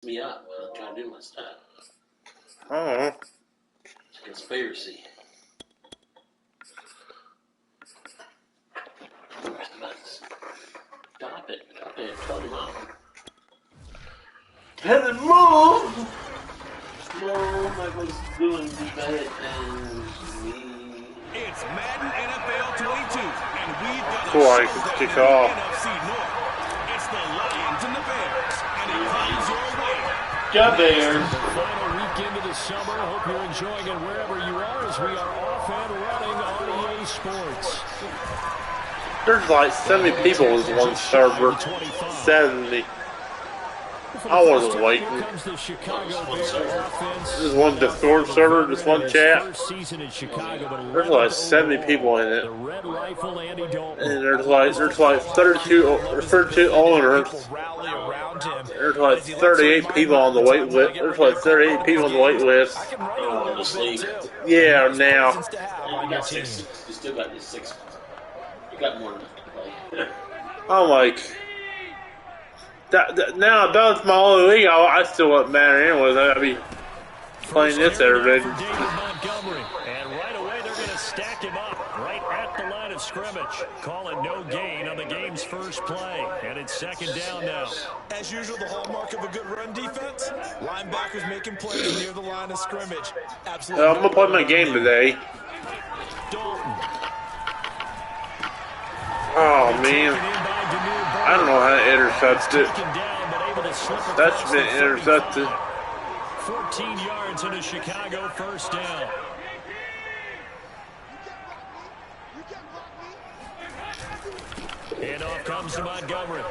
Me up. I'm trying to do my stuff. Oh. Conspiracy. Stop it. Stop it. Tell him off. Heather, move! Move like what's doing the bad things me. It's Madden NFL 22, and we've got a Boy, showdown kick in the off. NFC North. It's the Lions and the Bears, and it comes your way. Go Bears! The final weekend of the summer. Hope you're enjoying it wherever you are as we are off and running on EA Sports. There's like 70 people in this one server. 70. I wasn't waiting. This one Discord server, this one chat. There's like 70 people in it. And there's like 32 owners. There's like 38 people on the wait list. There's like 38 people on the wait list. Yeah, now. You got 6. You still got these 6. You got more than enough to play. I'm like, now that's my only league. I still wouldn't matter anyways. I'd be playing this every day. And right away they're going to stack him up right at the line of scrimmage. Call it no gain on the game's first play. And it's second down now. As usual, the hallmark of a good run defense, linebackers making plays near the line of scrimmage. Absolutely. I'm going to play my game today. Dalton. Oh, man. I don't know how to intercept it. That's been intercepted. 14 yards in a Chicago first down. And off comes to Montgomery.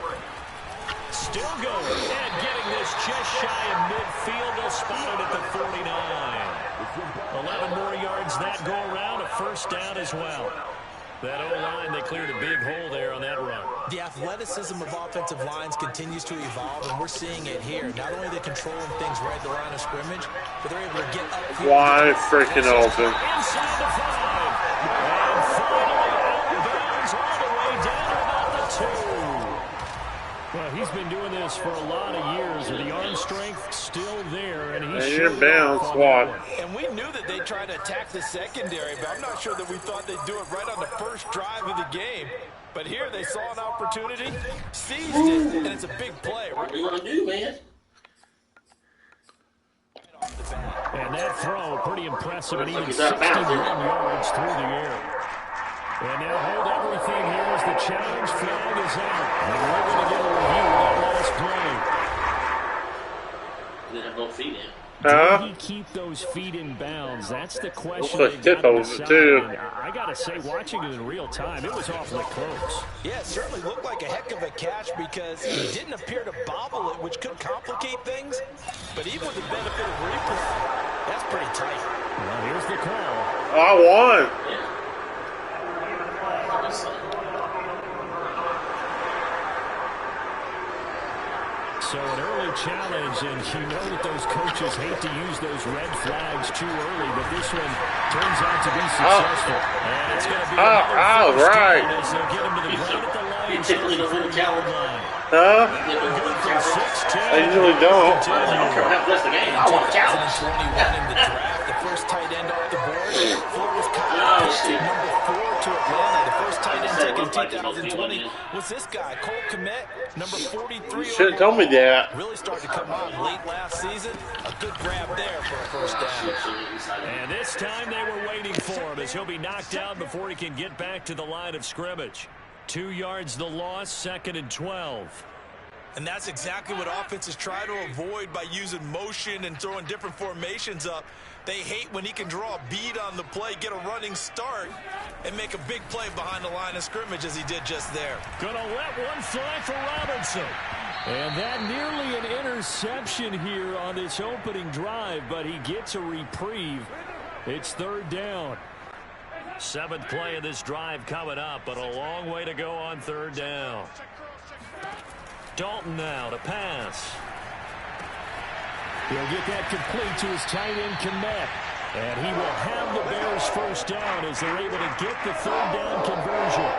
Still going and getting this just shy of midfield. They'll spot it at the 49. 11 more yards that go around. A first down as well. That O-line, they cleared a big hole there on that run. The athleticism of offensive lines continues to evolve, and we're seeing it here. Not only are they controlling things right at the line of scrimmage, but they're able to get up here. Wide freaking open. Inside the 5. And finally out of bounds all the way down to about the 2. Well, he's been doing this for a lot of years, with the arm strength still there, and he's in bounds. Watch. And we knew that they'd try to attack the secondary, but I'm not sure that we thought they'd do it right on the first drive of the game. But here they saw an opportunity, seized it, and it's a big play. What are you going to do, man? And that throw, pretty impressive, and even 61 yards through the air. And now hold everything here as the challenge flag is out. And we're going to get a review of that last play. Didn't have no feet in. Did he keep those feet in bounds? That's the question. Looks like too. I got to say, watching it in real time, it was awfully close. Yeah, it certainly looked like a heck of a catch because he didn't appear to bobble it, which could complicate things. But even with the benefit of replay, that's pretty tight. Well, here's the call. I won. So an early challenge, and you know that those coaches hate to use those red flags too early, but this one turns out to be successful. And it's going to be all right. as they'll get him to the ground at the line. You typically don't win a challenge. Huh? I usually don't. I don't care what happens the game. I want a challenge. 21 in the draft, the first tight end off the board. Florida's Kyle Pitts, number 4 to Atlanta. The first tight end taken in 2020 was this guy, Cole Kmet, number 43. You should have told me that. Really started to come on late last season. A good grab there for a first down. And this time they were waiting for him as he'll be knocked out before he can get back to the line of scrimmage. 2 yards the loss, 2nd and 12. And that's exactly what offenses try to avoid by using motion and throwing different formations up. They hate when he can draw a bead on the play, get a running start, and make a big play behind the line of scrimmage as he did just there. Gonna let one fly for Robinson. And that nearly an interception here on this opening drive, but he gets a reprieve. It's 3rd down. 7th play of this drive coming up, but a long way to go on 3rd down. Dalton now to pass. He'll get that complete to his tight end, Kmet. And he will have the Bears first down as they're able to get the 3rd down conversion.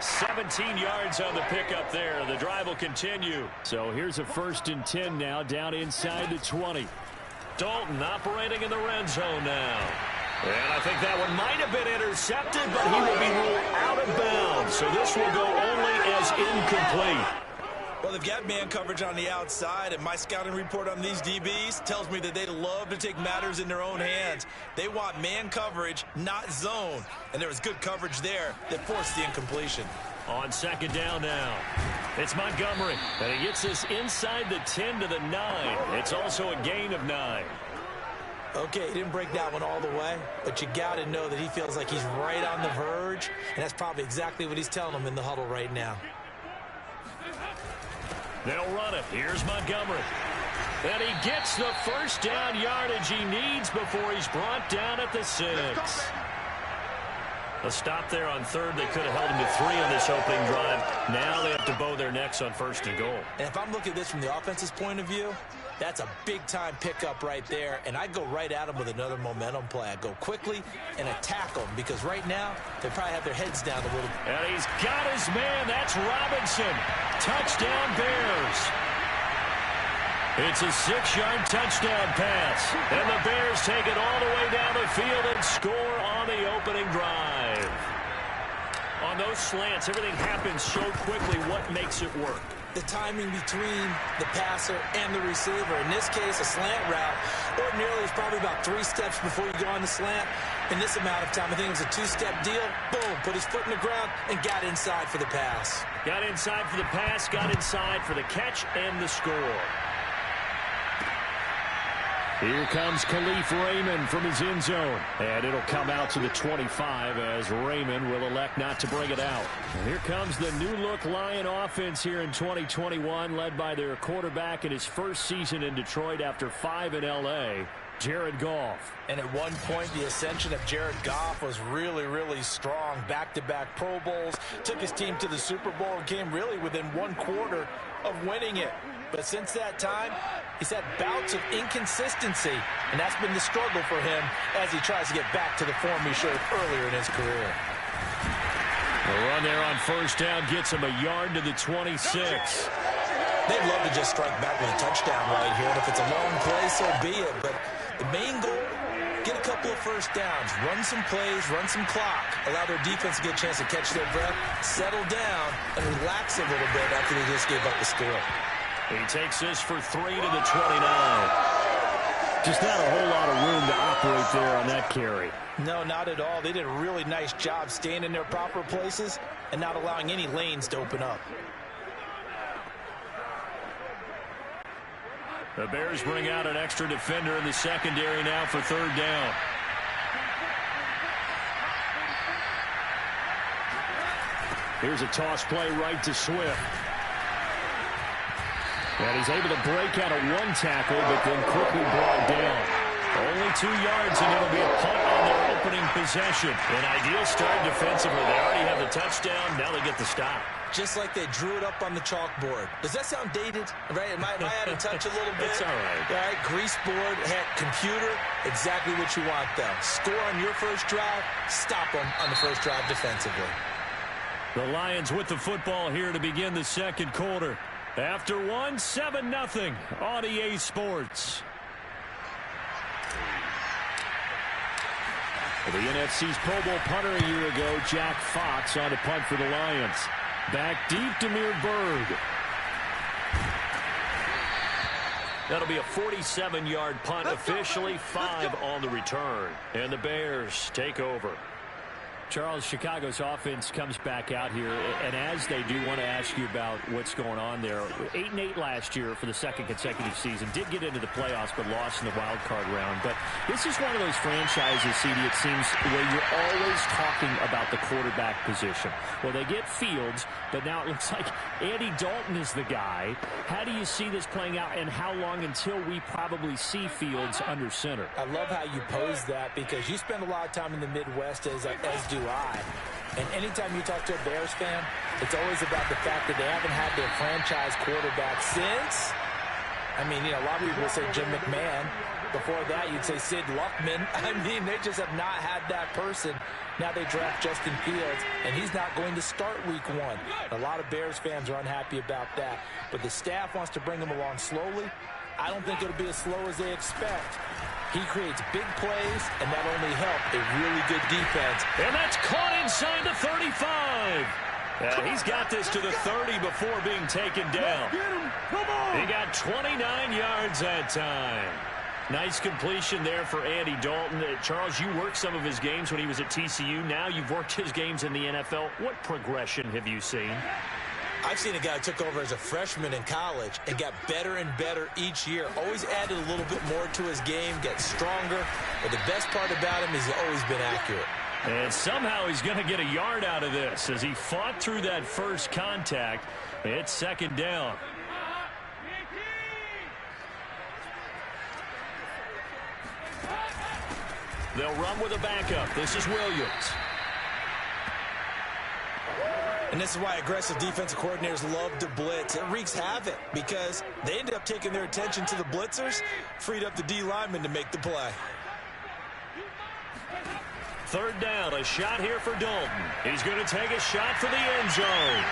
17 yards on the pickup there. The drive will continue. So here's a 1st and 10 now, down inside the 20. Dalton operating in the red zone now. And I think that one might have been intercepted, but he will be ruled out of bounds. So this will go only as incomplete. Well, they've got man coverage on the outside, and my scouting report on these DBs tells me that they love to take matters in their own hands. They want man coverage, not zone. And there was good coverage there that forced the incompletion. On 2nd down now, it's Montgomery. And he gets this inside the 10 to the 9. It's also a gain of 9. Okay, he didn't break that one all the way, but you got to know that he feels like he's right on the verge, and that's probably exactly what he's telling them in the huddle right now. They'll run it. Here's Montgomery. And he gets the 1st down yardage he needs before he's brought down at the 6. A stop there on 3rd. They could have held him to 3 on this opening drive. Now they have to bow their necks on 1st and goal. And if I'm looking at this from the offense's point of view, that's a big-time pickup right there, and I go right at him with another momentum play. I go quickly and attack them because right now they probably have their heads down a little. And he's got his man. That's Robinson. Touchdown, Bears. It's a 6-yard touchdown pass. And the Bears take it all the way down the field and score on the opening drive. On those slants, everything happens so quickly. What makes it work? The timing between the passer and the receiver. In this case, a slant route. Ordinarily, it's probably about 3 steps before you go on the slant. In this amount of time, I think it was a 2-step deal. Boom, put his foot in the ground and got inside for the pass. Got inside for the pass, got inside for the catch and the score. Here comes Khalif Raymond from his end zone. And it'll come out to the 25 as Raymond will elect not to bring it out. And here comes the new-look Lion offense here in 2021, led by their quarterback in his 1st season in Detroit after 5 in L.A., Jared Goff. And at one point, the ascension of Jared Goff was really, really strong. Back-to-back Pro Bowls, took his team to the Super Bowl and came really within 1 quarter of winning it. But since that time, he's had bouts of inconsistency, and that's been the struggle for him as he tries to get back to the form he showed earlier in his career. The run there on 1st down gets him a yard to the 26. They'd love to just strike back with a touchdown right here, and if it's a long play, so be it. But the main goal, get a couple of 1st downs, run some plays, run some clock, allow their defense to get a chance to catch their breath, settle down, and relax a little bit after they just gave up the score. He takes this for 3 to the 29. Just not a whole lot of room to operate there on that carry. No, not at all. They did a really nice job staying in their proper places and not allowing any lanes to open up. The Bears bring out an extra defender in the secondary now for 3rd down. Here's a toss play right to Swift. And he's able to break out of 1 tackle, but then quickly brought down. Only 2 yards, and it'll be a punt on their opening possession. An ideal start defensively. They already have the touchdown. Now they get the stop. Just like they drew it up on the chalkboard. Does that sound dated? Right? Am I out of touch a little bit? It's all right. All right, grease board, heck, computer, exactly what you want, though. Score on your 1st drive, stop them on the 1st drive defensively. The Lions with the football here to begin the 2nd quarter. After 1, 7-0 on EA Sports. The NFC's Pro Bowl punter a year ago, Jack Fox, on a punt for the Lions. Back deep to Mir Bird. That'll be a 47-yard punt, officially 5 on the return. And the Bears take over. Charles, Chicago's offense comes back out here, and as they do, want to ask you about what's going on there. 8-8 last year for the 2nd consecutive season. Did get into the playoffs, but lost in the wild card round. But this is one of those franchises, CD, it seems, where you're always talking about the quarterback position. Well, they get Fields, but now it looks like Andy Dalton is the guy. How do you see this playing out, and how long until we probably see Fields under center? I love how you pose that, because you spend a lot of time in the Midwest, as do I. And anytime you talk to a Bears fan, it's always about the fact that they haven't had their franchise quarterback since I mean, a lot of people say Jim McMahon. Before that, you'd say Sid Luckman. I mean, they just have not had that person. Now they draft Justin Fields, and he's not going to start week 1. A lot of Bears fans are unhappy about that. But the staff wants to bring him along slowly. I don't think it'll be as slow as they expect. He creates big plays, and that only helped a really good defense. And that's caught inside the 35. He's got this to the 30 before being taken down. He got 29 yards that time. Nice completion there for Andy Dalton. Charles, you worked some of his games when he was at TCU. Now you've worked his games in the NFL. What progression have you seen? I've seen a guy who took over as a freshman in college and got better and better each year. Always added a little bit more to his game, gets stronger. But the best part about him is he's always been accurate. And somehow he's going to get a yard out of this as he fought through that first contact. It's second down. They'll run with a backup. This is Williams. And this is why aggressive defensive coordinators love to blitz. It wreaks havoc because they ended up taking their attention to the blitzers, freed up the D lineman to make the play. Third down, a shot here for Dalton. He's going to take a shot for the end zone.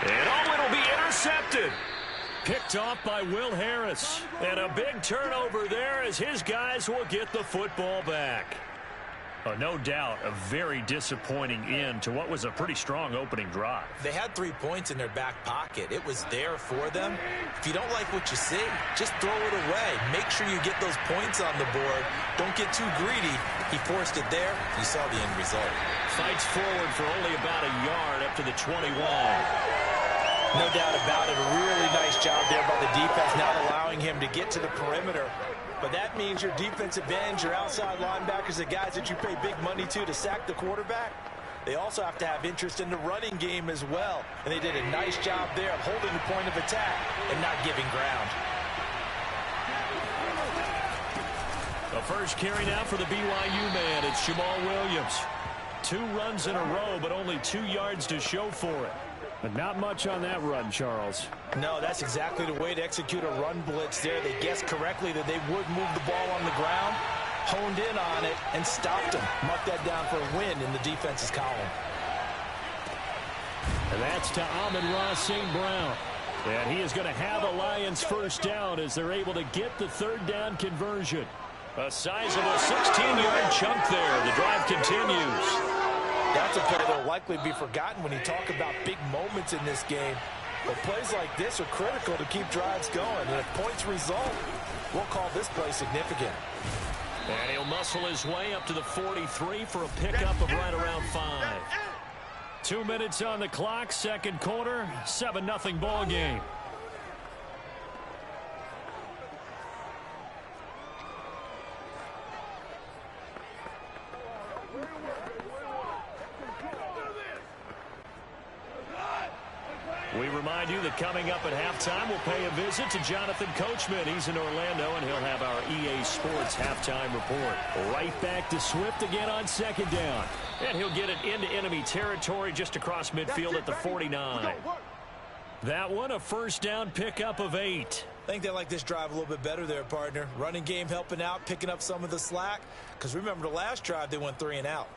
And it'll be intercepted. Picked off by Will Harris. And a big turnover there as his guys will get the football back. No doubt a very disappointing end to what was a pretty strong opening drive. They had 3 points in their back pocket. It was there for them. If you don't like what you see, just throw it away. Make sure you get those points on the board. Don't get too greedy. He forced it there. You saw the end result. Fights forward for only about a yard up to the 21. No doubt about it. A really nice job there by the defense, not allowing him to get to the perimeter. But that means your defensive ends, your outside linebackers, the guys that you pay big money to sack the quarterback, they also have to have interest in the running game as well. And they did a nice job there of holding the point of attack and not giving ground. The first carry now for the BYU man. It's Jamal Williams. 2 runs in a row, but only 2 yards to show for it. But not much on that run, Charles. No, that's exactly the way to execute a run blitz there. They guessed correctly that they would move the ball on the ground, honed in on it, and stopped them. Mark that down for a win in the defense's column. And that's to Amon-Ra St. Brown. And he is going to have a Lions first down as they're able to get the third down conversion. A sizable 16-yard chunk there. The drive continues. That's a play that will likely be forgotten when you talk about big moments in this game. But plays like this are critical to keep drives going. And if points result, we'll call this play significant. And he'll muscle his way up to the 43 for a pickup of right around 5. 2 minutes on the clock, second quarter, 7-0 ball game. We remind you that coming up at halftime, we'll pay a visit to Jonathan Coachman. He's in Orlando, and he'll have our EA Sports halftime report. Right back to Swift again on second down. And he'll get it into enemy territory just across midfield at the 49. That one, a first down pickup of 8. I think they like this drive a little bit better there, partner. Running game helping out, picking up some of the slack. Because remember the last drive, they went 3 and out.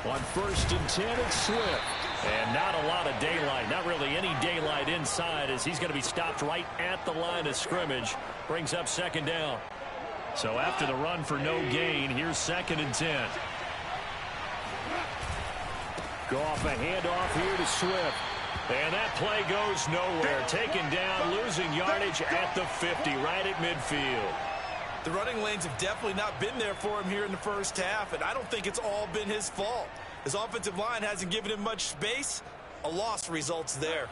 On 1st and 10, it's Swift. And not a lot of daylight, not really any daylight inside as he's going to be stopped right at the line of scrimmage. Brings up second down. So after the run for no gain, here's 2nd and 10. Go off a handoff here to Swift. And that play goes nowhere. Taken down, losing yardage at the 50, right at midfield. The running lanes have definitely not been there for him here in the first half, and I don't think it's all been his fault. His offensive line hasn't given him much space. A loss results there.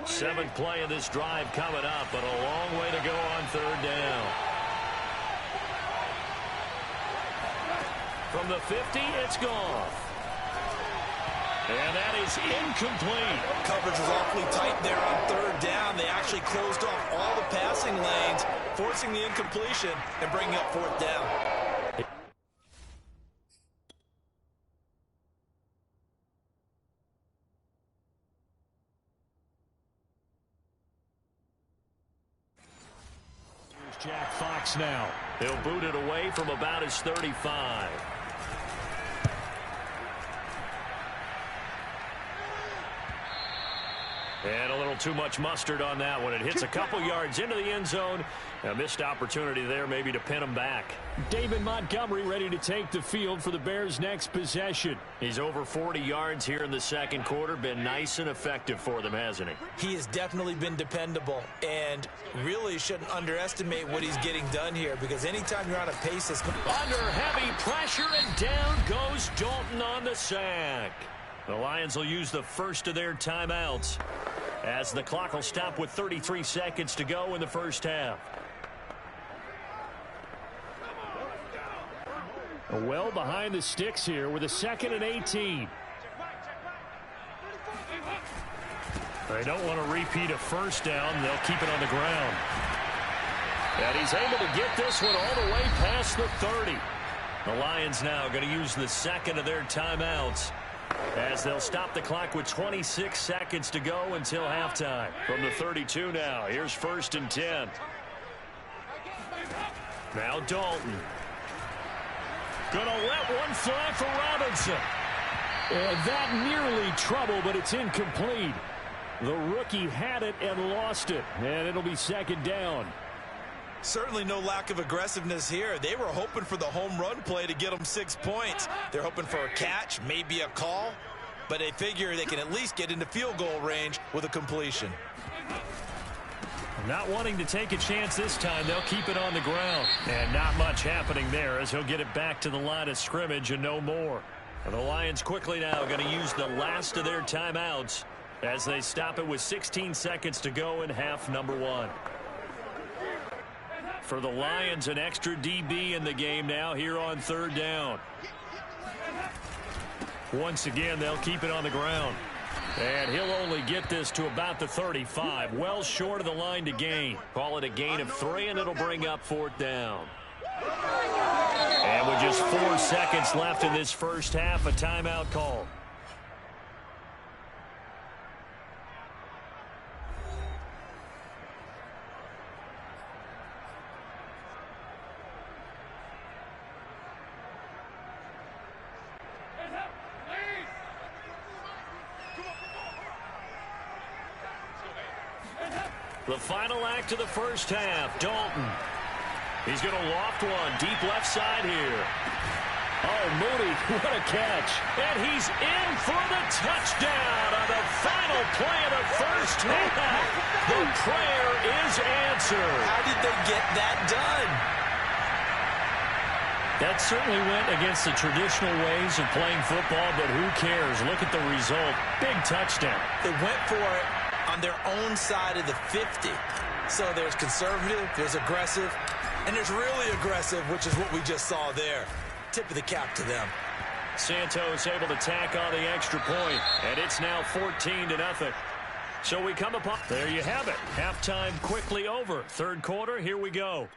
7th play of this drive coming up, but a long way to go on 3rd down. From the 50, it's Goff. And that is incomplete. Coverage was awfully tight there on third down. They actually closed off all the passing lanes, forcing the incompletion and bringing up fourth down. Here's Jack Fox now. He'll boot it away from about his 35. And a little too much mustard on that one. It hits a couple yards into the end zone. A missed opportunity there maybe to pin him back. David Montgomery ready to take the field for the Bears' next possession. He's over 40 yards here in the second quarter. Been nice and effective for them, hasn't he? He has definitely been dependable and really shouldn't underestimate what he's getting done here, because anytime you're on a pace that's under heavy pressure, and down goes Dalton on the sack. The Lions will use the first of their timeouts as the clock will stop with 33 seconds to go in the first half. Well behind the sticks here with a 2nd and 18. They don't want to repeat a first down. They'll keep it on the ground. And he's able to get this one all the way past the 30. The Lions now going to use the second of their timeouts as they'll stop the clock with 26 seconds to go until halftime. From the 32 now, here's 1st and 10. Now Dalton. Gonna let one fly for Robinson. And that nearly trouble, but it's incomplete. The rookie had it and lost it, and it'll be 2nd down. Certainly no lack of aggressiveness here. They were hoping for the home run play to get them 6 points. They're hoping for a catch, maybe a call, but they figure they can at least get into field goal range with a completion. Not wanting to take a chance this time, they'll keep it on the ground. And not much happening there as he'll get it back to the line of scrimmage and no more. And the Lions quickly now going to use the last of their timeouts as they stop it with 16 seconds to go in half number 1. For the Lions, an extra DB in the game now here on 3rd down. Once again, they'll keep it on the ground. And he'll only get this to about the 35. Well short of the line to gain. Call it a gain of 3, and it'll bring up 4th down. And with just 4 seconds left in this first half, a timeout call. The final act of the first half, Dalton. He's going to loft one deep left side here. Oh, Moody, what a catch. And he's in for the touchdown on the final play of the first half. The prayer is answered. How did they get that done? That certainly went against the traditional ways of playing football, but who cares? Look at the result. Big touchdown. They went for it on their own side of the 50. So there's conservative, there's aggressive, and there's really aggressive, which is what we just saw there. Tip of the cap to them. Santos able to tack on the extra point, and it's now 14-0. So we come upon, there you have it. Halftime quickly over. 3rd quarter, here we go.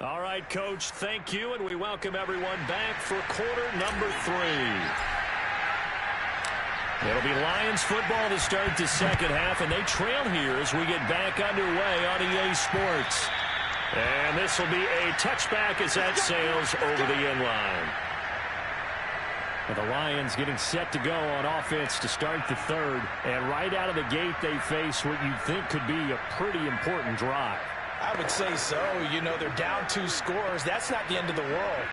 All right, Coach, thank you, and we welcome everyone back for quarter number 3. It'll be Lions football to start the second half, and they trail here as we get back underway on EA Sports. And this will be a touchback as that sails over the end line. And the Lions getting set to go on offense to start the 3rd. And right out of the gate, they face what you think could be a pretty important drive. I would say so. You know, they're down 2 scores. That's not the end of the world.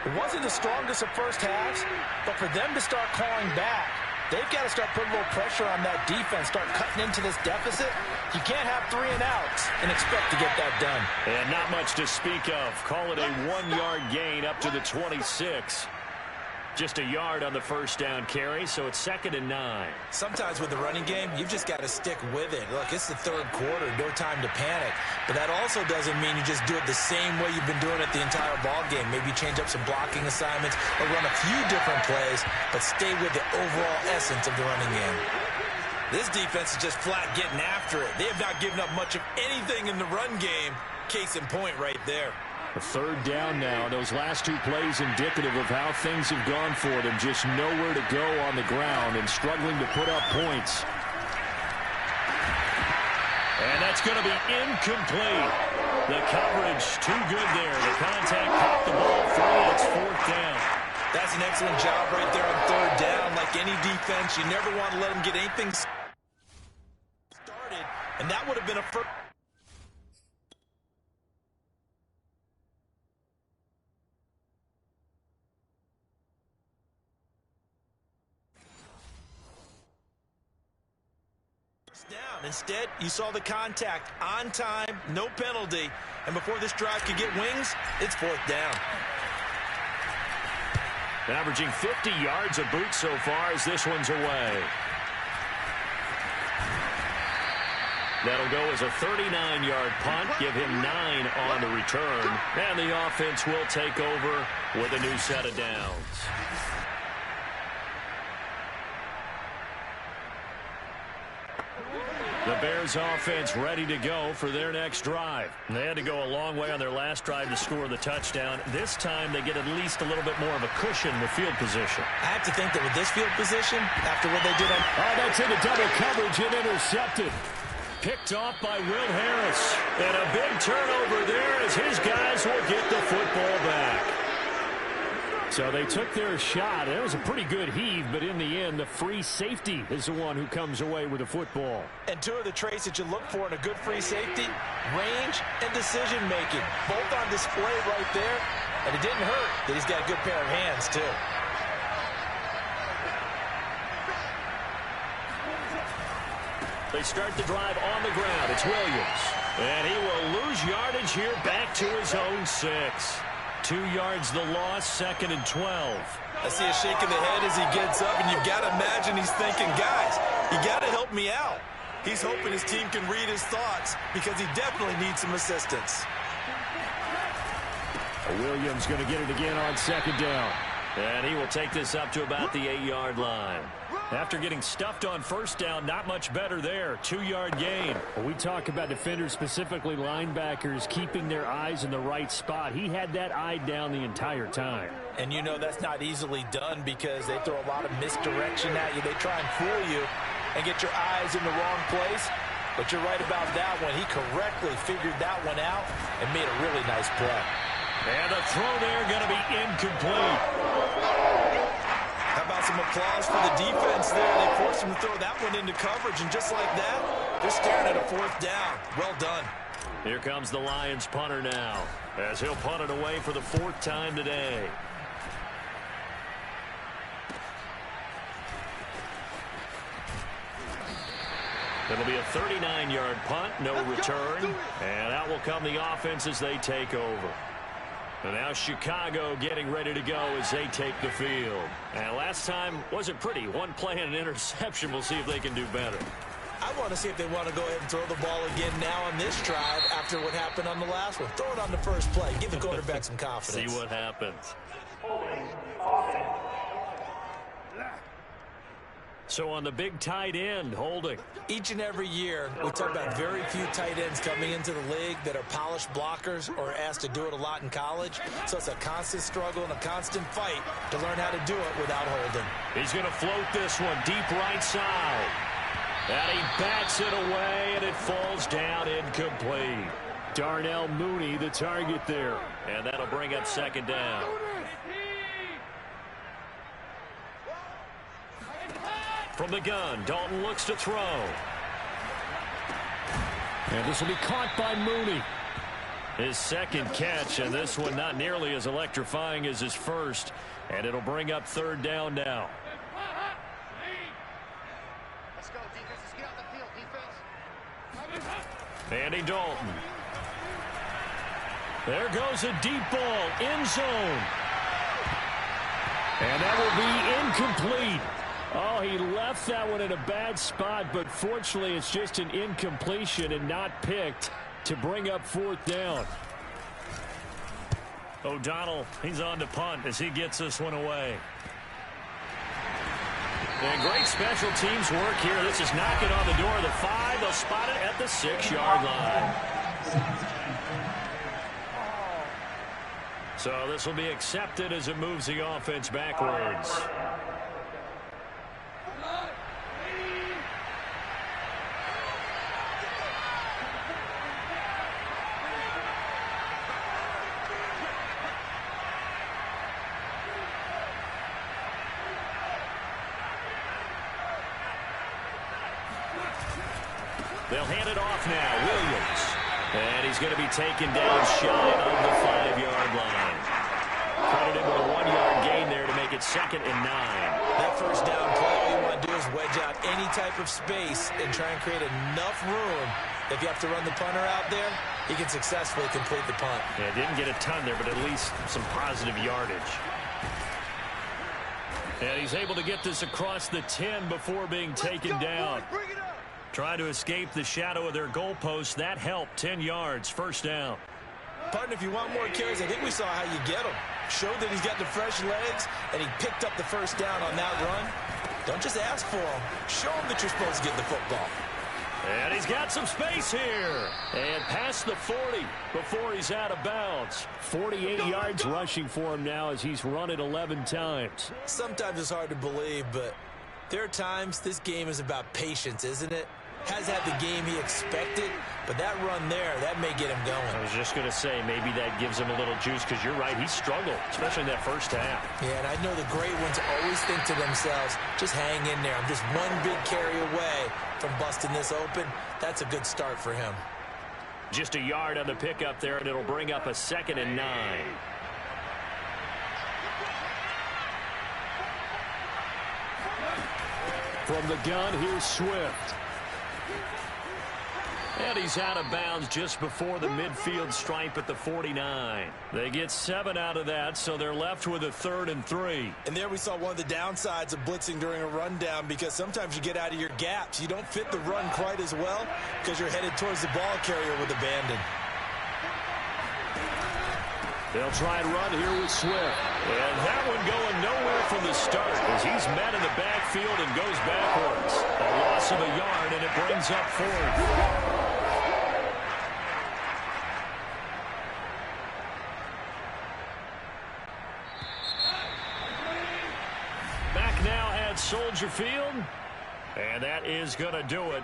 It wasn't the strongest of first halves, but for them to start calling back, they've got to start putting a little pressure on that defense, start cutting into this deficit. You can't have 3 and outs and expect to get that done. And not much to speak of. Call it a 1-yard gain up to the 26. Just a yard on the first down carry, so it's 2nd and 9. Sometimes with the running game, you've just got to stick with it. Look, it's the third quarter, no time to panic. But that also doesn't mean you just do it the same way you've been doing it the entire ball game. Maybe change up some blocking assignments or run a few different plays, but stay with the overall essence of the running game. This defense is just flat getting after it. They have not given up much of anything in the run game. Case in point right there. A 3rd down now. Those last 2 plays indicative of how things have gone for them. Just nowhere to go on the ground and struggling to put up points. And that's going to be incomplete. The coverage too good there. The contact popped the ball free. It's 4th down. That's an excellent job right there on 3rd down. Like any defense, you never want to let them get anything started. And that would have been a first. Down. Instead, you saw the contact on time, no penalty, and before this drive could get wings, it's 4th down. Averaging 50 yards a boot so far as this one's away. That'll go as a 39-yard punt, give him 9 on the return, and the offense will take over with a new set of downs. The Bears offense ready to go for their next drive. They had to go a long way on their last drive to score the touchdown. This time they get at least a little bit more of a cushion with field position. I have to think that with this field position, after what they did on... Oh, that's into double coverage and intercepted. Picked off by Will Harris. And a big turnover there as his guys will get the football back. So they took their shot. It was a pretty good heave, but in the end, the free safety is the one who comes away with the football. And 2 of the traits that you look for in a good free safety, range and decision-making. Both on display right there, and it didn't hurt that he's got a good pair of hands, too. They start the drive on the ground. It's Williams. And he will lose yardage here back to his own 6. 2 yards the loss, 2nd and 12. I see a shake of the head as he gets up, and you've got to imagine he's thinking, guys, you got to help me out. He's hoping his team can read his thoughts because he definitely needs some assistance. Williams going to get it again on 2nd down. And he will take this up to about the 8-yard line. After getting stuffed on 1st down, not much better there. 2-yard gain. When we talk about defenders, specifically linebackers, keeping their eyes in the right spot, he had that eye down the entire time. And you know that's not easily done because they throw a lot of misdirection at you. They try and fool you and get your eyes in the wrong place. But you're right about that one. He correctly figured that one out and made a really nice play. And the throw there going to be incomplete. How about some applause for the defense there? They forced him to throw that one into coverage, and just like that, they're staring at a 4th down. Well done. Here comes the Lions punter now, as he'll punt it away for the 4th time today. It'll be a 39-yard punt, no return, and out will come the offense as they take over. And now Chicago getting ready to go as they take the field. And last time wasn't pretty. 1 play and an interception. We'll see if they can do better. I want to see if they want to go ahead and throw the ball again now on this drive after what happened on the last one. Throw it on the first play. Give the quarterback some confidence. See what happens. So on the big tight end, holding. Each and every year, we talk about very few tight ends coming into the league that are polished blockers or asked to do it a lot in college. So it's a constant struggle and a constant fight to learn how to do it without holding. He's going to float this one deep right side. And he bats it away, and it falls down incomplete. Darnell Mooney, the target there. And that'll bring up 2nd down. From the gun, Dalton looks to throw. And this will be caught by Mooney. His 2nd catch, and this one not nearly as electrifying as his first. And it'll bring up 3rd down now. Let's go, defense. Let's get out the field, defense. Andy Dalton. There goes a deep ball, end zone. And that will be incomplete. Oh, he left that one in a bad spot, but fortunately it's just an incompletion and not picked to bring up 4th down. O'Donnell, he's on to punt as he gets this one away. And great special teams work here. This is knocking on the door of the 5. They'll spot it at the 6-yard line. So this will be accepted as it moves the offense backwards. They'll hand it off now. Williams. And he's going to be taken down shy of the 5-yard line. Credit him with a 1-yard gain there to make it 2nd and 9. That first down play, all you want to do is wedge out any type of space and try and create enough room. If you have to run the punter out there, he can successfully complete the punt. Yeah, didn't get a ton there, but at least some positive yardage. And he's able to get this across the 10 before being taken down. Trying to escape the shadow of their goalpost. That helped. 10 yards. 1st down. Partner, if you want more carries, I think we saw how you get him. Showed that he's got the fresh legs, and he picked up the 1st down on that run. Don't just ask for him. Show him that you're supposed to get the football. And he's got some space here. And past the 40 before he's out of bounds. 48 yards rushing for him now as he's run it 11 times. Sometimes it's hard to believe, but there are times this game is about patience, isn't it? Has had the game he expected, but that run there, that may get him going. I was just going to say, maybe that gives him a little juice, because you're right, he struggled, especially in that first half. Yeah, and I know the great ones always think to themselves, just hang in there. I'm just one big carry away from busting this open. That's a good start for him. Just a yard on the pickup there, and it'll bring up a 2nd and 9. From the gun, here's Swift. And he's out of bounds just before the midfield stripe at the 49. They get 7 out of that, so they're left with a 3rd and 3. And there we saw one of the downsides of blitzing during a rundown, because sometimes you get out of your gaps. You don't fit the run quite as well because you're headed towards the ball carrier with abandon. They'll try and run here with Swift. And that one going nowhere from the start as he's met in the backfield and goes backwards. A loss of a yard, and it brings up 4th. Back now at Soldier Field. And that is going to do it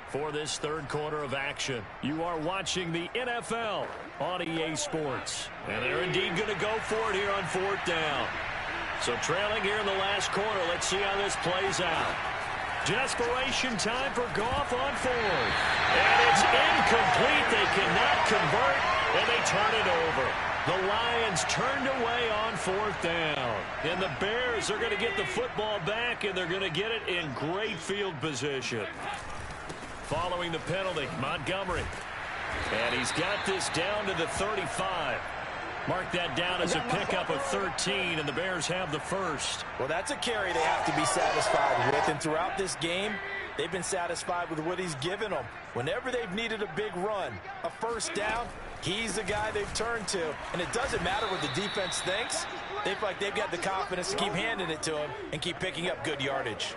for this 3rd quarter of action. You are watching the NFL on EA Sports. And they're indeed going to go for it here on 4th down. So trailing here in the last quarter. Let's see how this plays out. Desperation time for Goff on 4th. And it's incomplete. They cannot convert, and they turn it over. The Lions turned away on 4th down. And the Bears are going to get the football back, and they're going to get it in great field position. Following the penalty, Montgomery. And he's got this down to the 35. Mark that down as a pickup of 13, and the Bears have the 1st. Well, that's a carry they have to be satisfied with. And throughout this game, they've been satisfied with what he's given them. Whenever they've needed a big run, a 1st down, he's the guy they've turned to. And it doesn't matter what the defense thinks. They feel like they've got the confidence to keep handing it to him and keep picking up good yardage.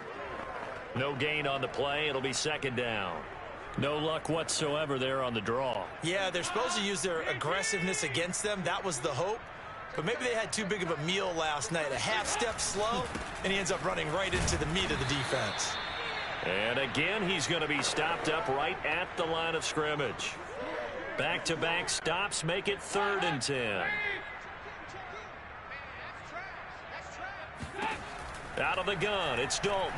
No gain on the play. It'll be 2nd down. No luck whatsoever there on the draw. Yeah, they're supposed to use their aggressiveness against them. That was the hope. But maybe they had too big of a meal last night. A half step slow, and he ends up running right into the meat of the defense. And again, he's going to be stopped up right at the line of scrimmage. Back-to-back stops make it 3rd and 10. Out of the gun, it's Dalton.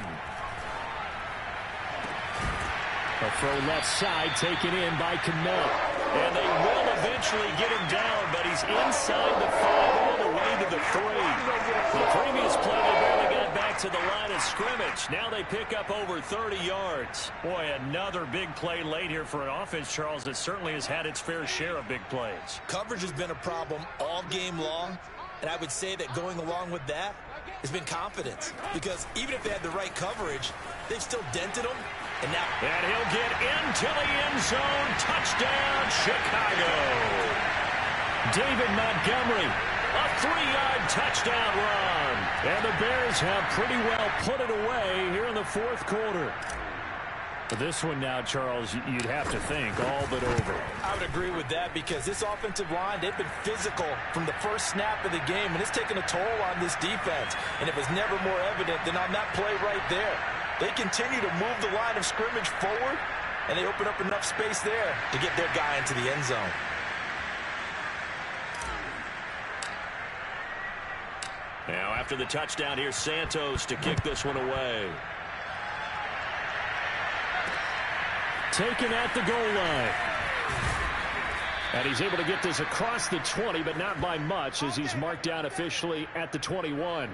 A throw left side taken in by Cannell. And they will eventually get him down, but he's inside the 5 all the way to the 3. The previous play, they barely got back to the line of scrimmage. Now they pick up over 30 yards. Boy, another big play late here for an offense, Charles, that certainly has had its fair share of big plays. Coverage has been a problem all game long. And I would say that going along with that has been confidence. Because even if they had the right coverage, they've still dented them. And he'll get into the end zone. Touchdown, Chicago. David Montgomery, a 3-yard touchdown run. And the Bears have pretty well put it away here in the fourth quarter. This one now, Charles, you'd have to think all but over. I would agree with that because this offensive line, they've been physical from the first snap of the game, and it's taken a toll on this defense. And it was never more evident than on that play right there. They continue to move the line of scrimmage forward, and they open up enough space there to get their guy into the end zone. Now, after the touchdown, here's Santos to kick this one away. Taken at the goal line. And he's able to get this across the 20, but not by much as he's marked down officially at the 21.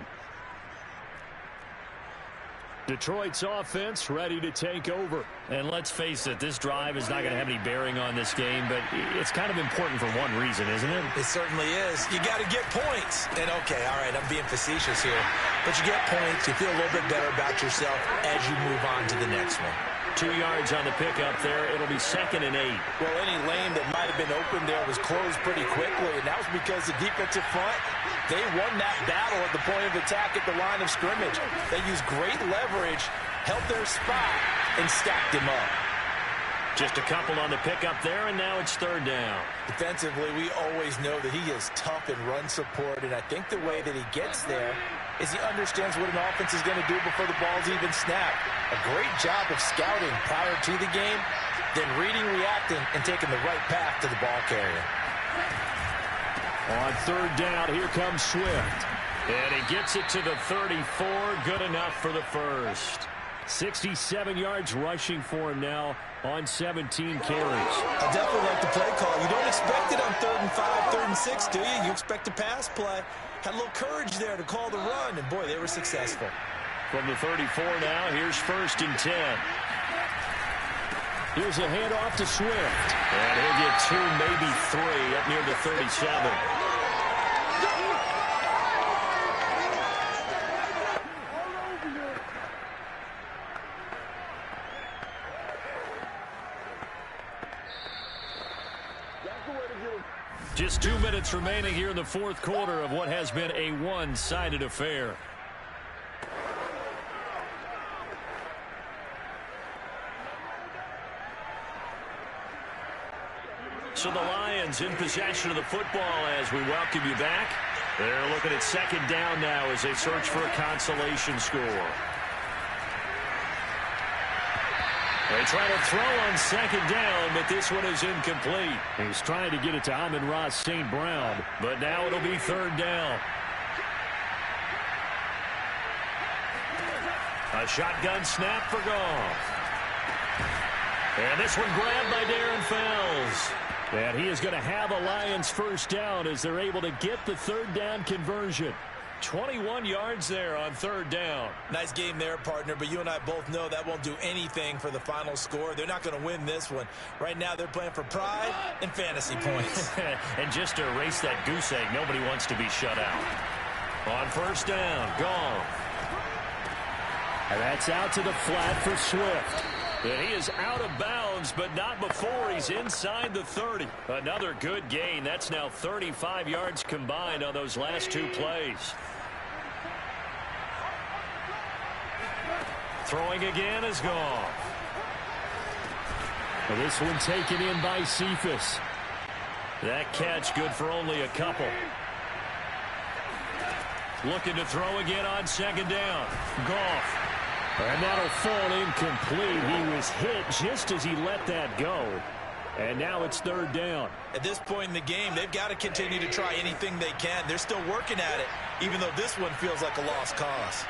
Detroit's offense ready to take over. And let's face it, this drive is not going to have any bearing on this game, but it's kind of important for one reason, isn't it? It certainly is. You got to get points. And, okay, all right, I'm being facetious here. But you get points, you feel a little bit better about yourself as you move on to the next one. 2 yards on the pickup there. It'll be 2nd and 8. Well, any lane that might have been open there was closed pretty quickly, and that was because the defensive front, they won that battle at the point of attack at the line of scrimmage. They used great leverage, held their spot, and stacked him up. Just a couple on the pickup there, and now it's 3rd down. Defensively, we always know that he is tough in run support, and I think the way that he gets there is he understands what an offense is going to do before the ball's even snapped. A great job of scouting prior to the game, then reading, reacting, and taking the right path to the ball carrier. On 3rd down, here comes Swift. And he gets it to the 34. Good enough for the first. 67 yards rushing for him now on 17 carries. I definitely like the play call. You don't expect it on 3rd and 5, 3rd and 6, do you? You expect a pass play. Had a little courage there to call the run, and boy, they were successful. From the 34 now, here's 1st and 10. Here's a handoff to Swift. And he'll get 2, maybe 3 up near the 37. Just 2 minutes remaining here in the fourth quarter of what has been a one-sided affair. So the Lions in possession of the football as we welcome you back. They're looking at 2nd down now as they search for a consolation score. They try to throw on 2nd down, but this one is incomplete. He's trying to get it to Amon-Ra St. Brown, but now it'll be 3rd down. A shotgun snap for Goff. And this one grabbed by Darren Fells. And he is going to have a Lions 1st down as they're able to get the 3rd down conversion. 21 yards there on 3rd down. Nice game there, partner, but you and I both know that won't do anything for the final score. They're not going to win this one. Right now, they're playing for pride and fantasy points. And just to erase that goose egg, nobody wants to be shut out. On 1st down, Goff. And that's out to the flat for Swift. And he is out of bounds, but not before he's inside the 30. Another good gain. That's now 35 yards combined on those last 2 plays. Throwing again is Goff. Well, this one taken in by Cephas. That catch good for only a couple. Looking to throw again on 2nd down. Goff. And that'll fall incomplete. He was hit just as he let that go. And now it's 3rd down. At this point in the game, they've got to continue to try anything they can. They're still working at it, even though this one feels like a lost cause.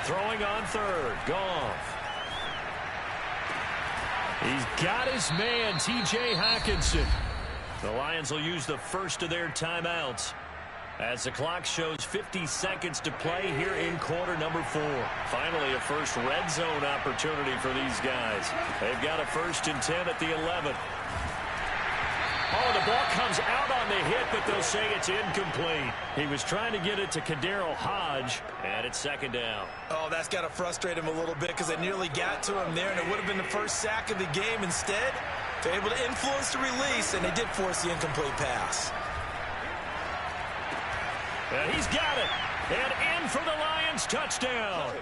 Throwing on 3rd. Goff. He's got his man, T.J. Hockenson. The Lions will use the first of their timeouts as the clock shows 50 seconds to play here in quarter number 4. Finally, a first red zone opportunity for these guys. They've got a 1st and 10 at the 11. Oh, the ball comes out on the hit, but they'll say it's incomplete. He was trying to get it to H2h, and it's second down. Oh, that's got to frustrate him a little bit because they nearly got to him there, and it would have been the first sack of the game. Instead, they're able to influence the release, and they did force the incomplete pass. And he's got it. And in for the Lions touchdown.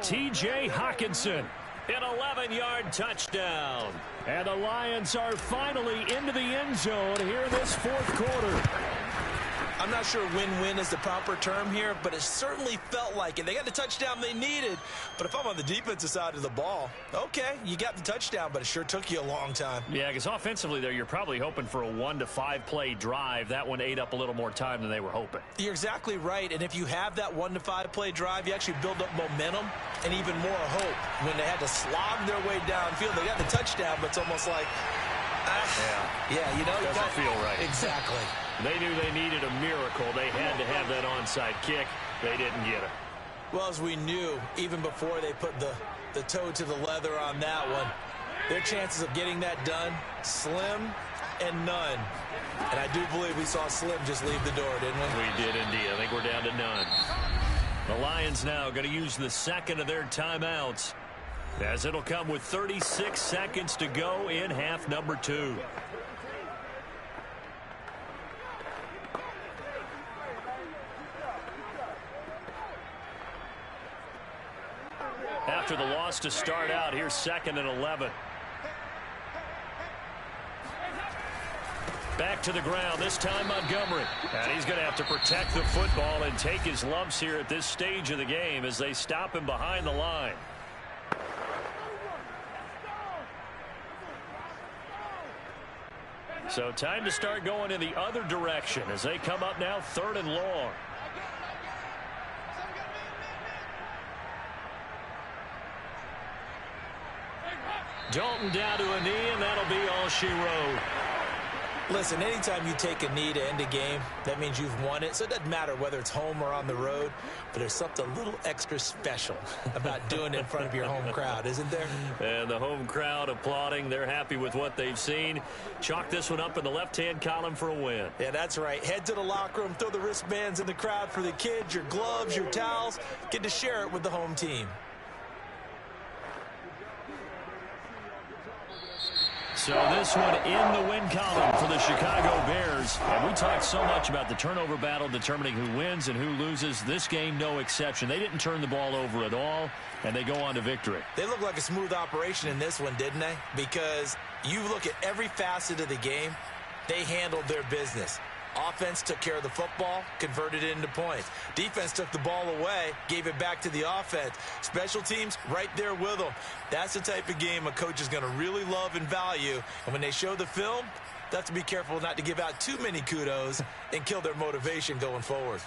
T.J. Hockenson. An 11-yard touchdown. And the Lions are finally into the end zone here in this fourth quarter. I'm not sure win-win is the proper term here, but it certainly felt like it. They got the touchdown they needed, but if I'm on the defensive side of the ball, okay, you got the touchdown, but it sure took you a long time. Yeah, because offensively there, you're probably hoping for a 1 to 5 play drive. That one ate up a little more time than they were hoping. You're exactly right, and if you have that 1 to 5 play drive, you actually build up momentum and even more hope. When they had to slog their way downfield, they got the touchdown, but it's almost like, yeah, you know, doesn't feel right. Exactly. They knew they needed a miracle. They had to have that onside kick. They didn't get it. Well, as we knew, even before they put the toe to the leather on that one, their chances of getting that done, slim and none. And I do believe we saw Slim just leave the door, didn't we? We did indeed. I think we're down to none. The Lions now going to use the second of their timeouts, as it'll come with 36 seconds to go in half number 2. After the loss to start out, here's 2nd and 11. Back to the ground, this time Montgomery. And he's going to have to protect the football and take his lumps here at this stage of the game as they stop him behind the line. So time to start going in the other direction as they come up now 3rd and long. Dalton down to a knee, and that'll be all she wrote. Listen, anytime you take a knee to end a game, that means you've won it. So it doesn't matter whether it's home or on the road, but there's something a little extra special about doing it in front of your home crowd, isn't there? And the home crowd applauding. They're happy with what they've seen. Chalk this one up in the left-hand column for a win. Yeah, that's right. Head to the locker room, throw the wristbands in the crowd for the kids, your gloves, your towels. Get to share it with the home team. So this one in the win column for the Chicago Bears. And we talked so much about the turnover battle determining who wins and who loses. This game, no exception. They didn't turn the ball over at all, and they go on to victory. They look like a smooth operation in this one, didn't they? Because you look at every facet of the game, they handled their business. Offense took care of the football, converted it into points. Defense took the ball away, gave it back to the offense. Special teams right there with them. That's the type of game a coach is going to really love and value. And when they show the film, they have to be careful not to give out too many kudos and kill their motivation going forward.